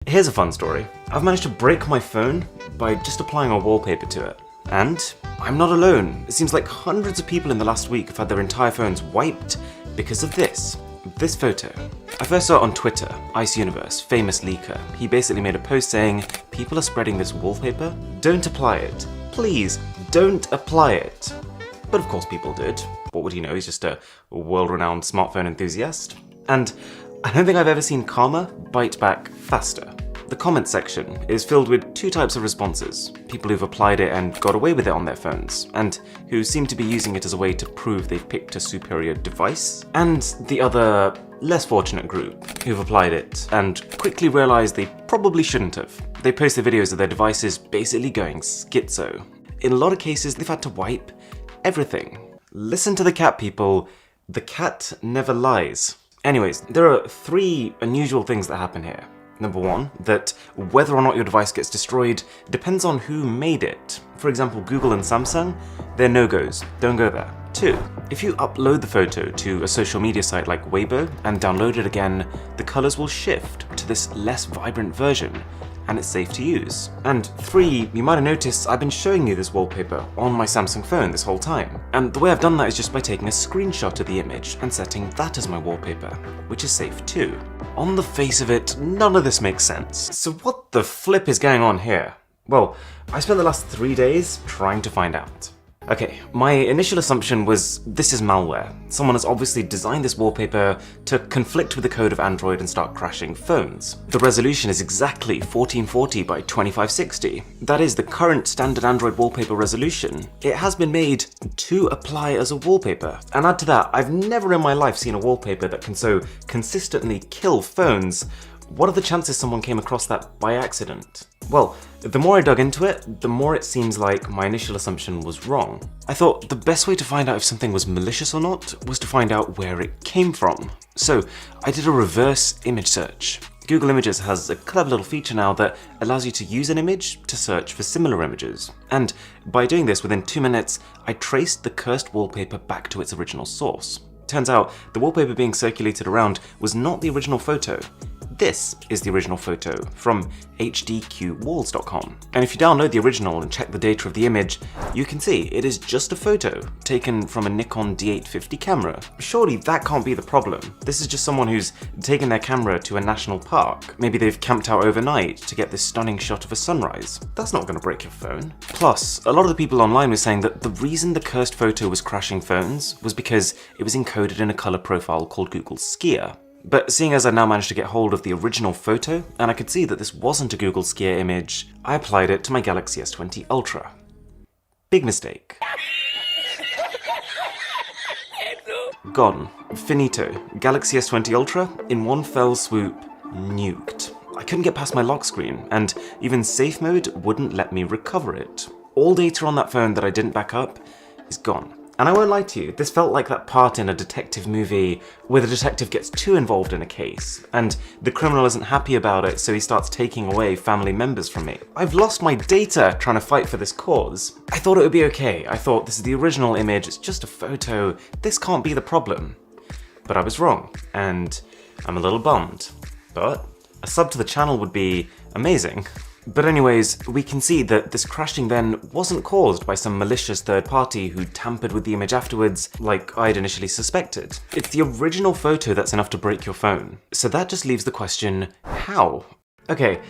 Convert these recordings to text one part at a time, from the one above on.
Here's a fun story. I've managed to break my phone by just applying a wallpaper to it. And I'm not alone. It seems like hundreds of people in the last week have had their entire phones wiped because of this photo. I first saw it on Twitter. Ice Universe, famous leaker. He basically made a post saying, people are spreading this wallpaper. Don't apply it. Please, don't apply it. But of course people did. What would he know? He's just a world-renowned smartphone enthusiast. And I don't think I've ever seen karma bite back faster. The comments section is filled with two types of responses. People who've applied it and got away with it on their phones, and who seem to be using it as a way to prove they've picked a superior device. And the other, less fortunate group who've applied it and quickly realised they probably shouldn't have. They post the videos of their devices basically going schizo. In a lot of cases, they've had to wipe everything. Listen to the cat, people. The cat never lies. Anyways, there are three unusual things that happen here. Number one, that whether or not your device gets destroyed depends on who made it. For example, Google and Samsung, they're no-goes. Don't go there. Two, if you upload the photo to a social media site like Weibo and download it again, the colors will shift to this less vibrant version, and it's safe to use. And three, you might have noticed I've been showing you this wallpaper on my Samsung phone this whole time. And the way I've done that is just by taking a screenshot of the image and setting that as my wallpaper, which is safe too. On the face of it, none of this makes sense. So what the flip is going on here? Well, I spent the last 3 days trying to find out. Okay, my initial assumption was this is malware. Someone has obviously designed this wallpaper to conflict with the code of Android and start crashing phones. The resolution is exactly 1440 by 2560. That is the current standard Android wallpaper resolution. It has been made to apply as a wallpaper. And add to that, I've never in my life seen a wallpaper that can so consistently kill phones. What are the chances someone came across that by accident? Well, the more I dug into it, the more it seems like my initial assumption was wrong. I thought the best way to find out if something was malicious or not was to find out where it came from. So I did a reverse image search. Google Images has a clever little feature now that allows you to use an image to search for similar images. And by doing this, within 2 minutes, I traced the cursed wallpaper back to its original source. Turns out, the wallpaper being circulated around was not the original photo. This is the original photo from hdqwalls.com. And if you download the original and check the data of the image, you can see it is just a photo taken from a Nikon D850 camera. Surely that can't be the problem. This is just someone who's taken their camera to a national park. Maybe they've camped out overnight to get this stunning shot of a sunrise. That's not going to break your phone. Plus, a lot of the people online were saying that the reason the cursed photo was crashing phones was because it was encoded in a color profile called Google Skier. But seeing as I now managed to get hold of the original photo, and I could see that this wasn't a Google Skier image, I applied it to my Galaxy S20 Ultra. Big mistake. Gone. Finito. Galaxy S20 Ultra, in one fell swoop, nuked. I couldn't get past my lock screen, and even safe mode wouldn't let me recover it. All data on that phone that I didn't back up is gone. And I won't lie to you, this felt like that part in a detective movie where the detective gets too involved in a case, and the criminal isn't happy about it, so he starts taking away family members from me. I've lost my data trying to fight for this cause. I thought it would be okay. I thought this is the original image, it's just a photo, this can't be the problem. But I was wrong, and I'm a little bummed. But a sub to the channel would be amazing. But anyways, we can see that this crashing then wasn't caused by some malicious third party who tampered with the image afterwards, like I'd initially suspected. It's the original photo that's enough to break your phone. So that just leaves the question, how? Okay,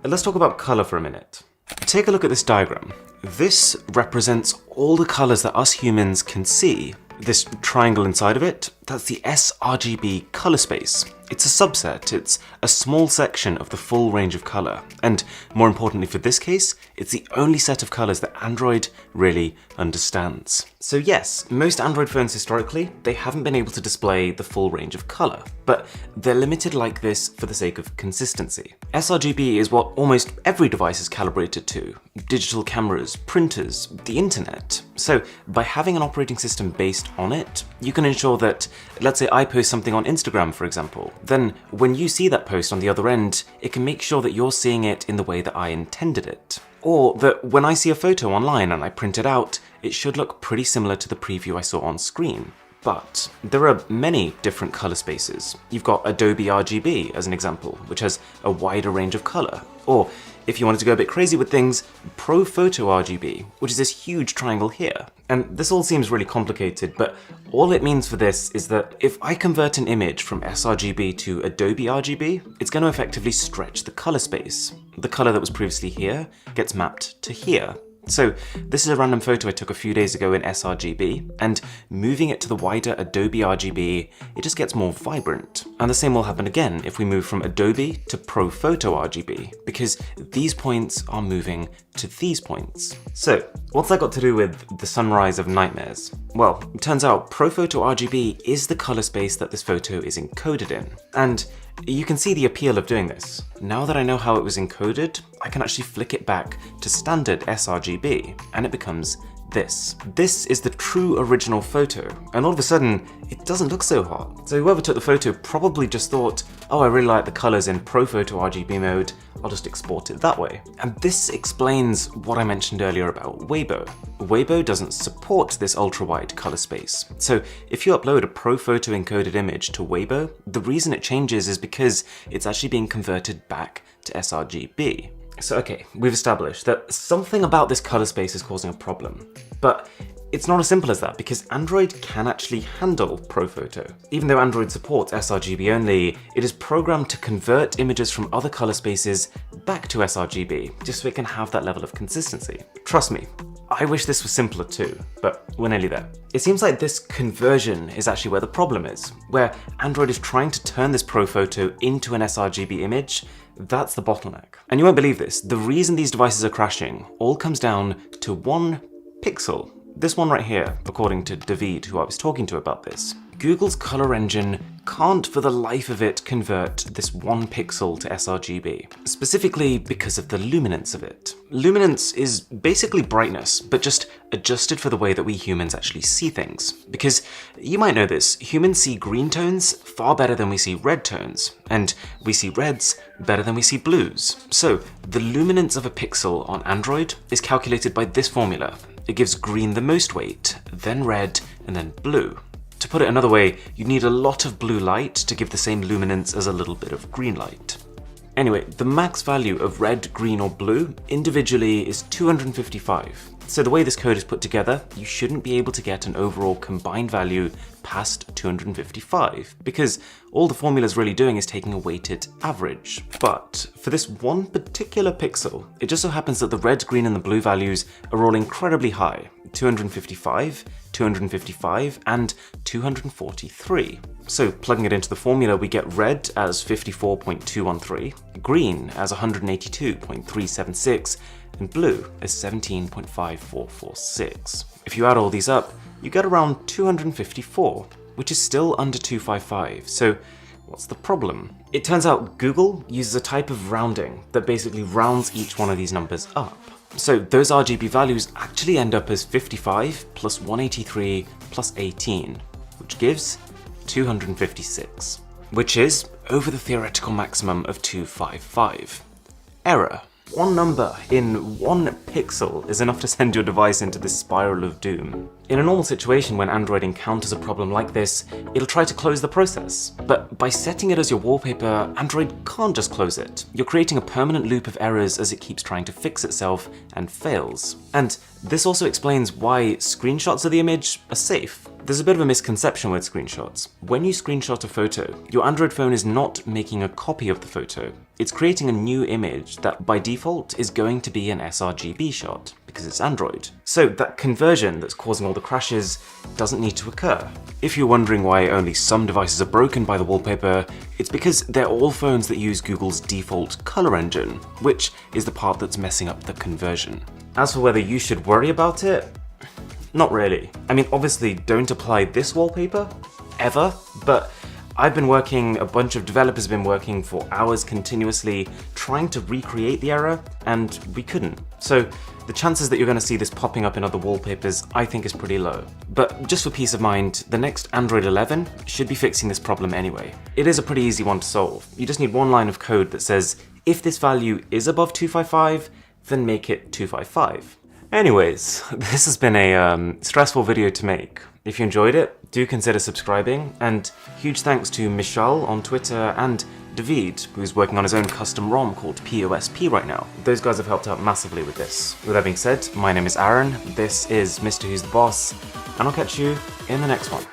let's talk about color for a minute. Take a look at this diagram. This represents all the colors that us humans can see. This triangle inside of it, that's the sRGB color space. It's a subset, it's a small section of the full range of color. And more importantly for this case, it's the only set of colors that Android really understands. So yes, most Android phones historically, they haven't been able to display the full range of color, but they're limited like this for the sake of consistency. sRGB is what almost every device is calibrated to. Digital cameras, printers, the internet. So by having an operating system based on it, you can ensure that, let's say I post something on Instagram for example, then when you see that post on the other end, it can make sure that you're seeing it in the way that I intended it. Or that when I see a photo online and I print it out, it should look pretty similar to the preview I saw on screen. But there are many different color spaces. You've got Adobe RGB as an example, which has a wider range of color. Or if you wanted to go a bit crazy with things, Pro Photo RGB, which is this huge triangle here. And this all seems really complicated, but all it means for this is that if I convert an image from sRGB to Adobe RGB, it's going to effectively stretch the color space. The color that was previously here gets mapped to here. So this is a random photo I took a few days ago in sRGB, and moving it to the wider Adobe RGB, it just gets more vibrant. And the same will happen again if we move from Adobe to Pro Photo RGB, because these points are moving to these points. So what's that got to do with the sunrise of nightmares? Well, it turns out Pro Photo RGB is the color space that this photo is encoded in. And you can see the appeal of doing this. Now that I know how it was encoded, I can actually flick it back to standard sRGB, and it becomes this. This is the true original photo, and all of a sudden, it doesn't look so hot. So whoever took the photo probably just thought, oh, I really like the colors in Pro Photo RGB mode, I'll just export it that way. And this explains what I mentioned earlier about Weibo. Weibo doesn't support this ultra-wide color space. So if you upload a Pro Photo encoded image to Weibo, the reason it changes is because it's actually being converted back to sRGB. So okay, we've established that something about this color space is causing a problem, but it's not as simple as that because Android can actually handle Pro Photo. Even though Android supports sRGB only, it is programmed to convert images from other color spaces back to sRGB, just so it can have that level of consistency. Trust me, I wish this was simpler too, but we're nearly there. It seems like this conversion is actually where the problem is, where Android is trying to turn this Pro Photo into an sRGB image. That's the bottleneck. And you won't believe this, the reason these devices are crashing all comes down to one pixel. This one right here, according to David, who I was talking to about this. Google's color engine can't for the life of it convert this one pixel to sRGB, specifically because of the luminance of it. Luminance is basically brightness, but just adjusted for the way that we humans actually see things. Because you might know this, humans see green tones far better than we see red tones, and we see reds better than we see blues. So the luminance of a pixel on Android is calculated by this formula. It gives green the most weight, then red, and then blue. To put it another way, you need a lot of blue light to give the same luminance as a little bit of green light. Anyway, the max value of red, green, or blue individually is 255. So the way this code is put together, you shouldn't be able to get an overall combined value past 255, because all the formula is really doing is taking a weighted average. But for this one particular pixel, it just so happens that the red, green, and the blue values are all incredibly high, 255, 255, and 243. So plugging it into the formula, we get red as 54.213, green as 182.376, and blue as 17.5446. If you add all these up, you get around 254, which is still under 255, so what's the problem? It turns out Google uses a type of rounding that basically rounds each one of these numbers up. So those RGB values actually end up as 55 plus 183 plus 18, which gives 256, which is over the theoretical maximum of 255. Error. One number in one pixel is enough to send your device into this spiral of doom. In a normal situation, when Android encounters a problem like this, it'll try to close the process. But by setting it as your wallpaper, Android can't just close it. You're creating a permanent loop of errors as it keeps trying to fix itself and fails. And this also explains why screenshots of the image are safe. There's a bit of a misconception with screenshots. When you screenshot a photo, your Android phone is not making a copy of the photo. It's creating a new image that by default is going to be an sRGB shot, because it's Android. So that conversion that's causing all the crashes doesn't need to occur. If you're wondering why only some devices are broken by the wallpaper, it's because they're all phones that use Google's default color engine, which is the part that's messing up the conversion. As for whether you should worry about it, not really. I mean, obviously don't apply this wallpaper, ever, but a bunch of developers have been working for hours continuously trying to recreate the error, and we couldn't. So the chances that you're going to see this popping up in other wallpapers, I think, is pretty low. But just for peace of mind, the next Android 11 should be fixing this problem anyway. It is a pretty easy one to solve. You just need one line of code that says, if this value is above 255, then make it 255. Anyways, this has been a stressful video to make. If you enjoyed it, do consider subscribing, and huge thanks to Michal on Twitter and David, who's working on his own custom ROM called POSP right now. Those guys have helped out massively with this. With that being said, my name is Aaron, this is Mr. Who's the Boss, and I'll catch you in the next one.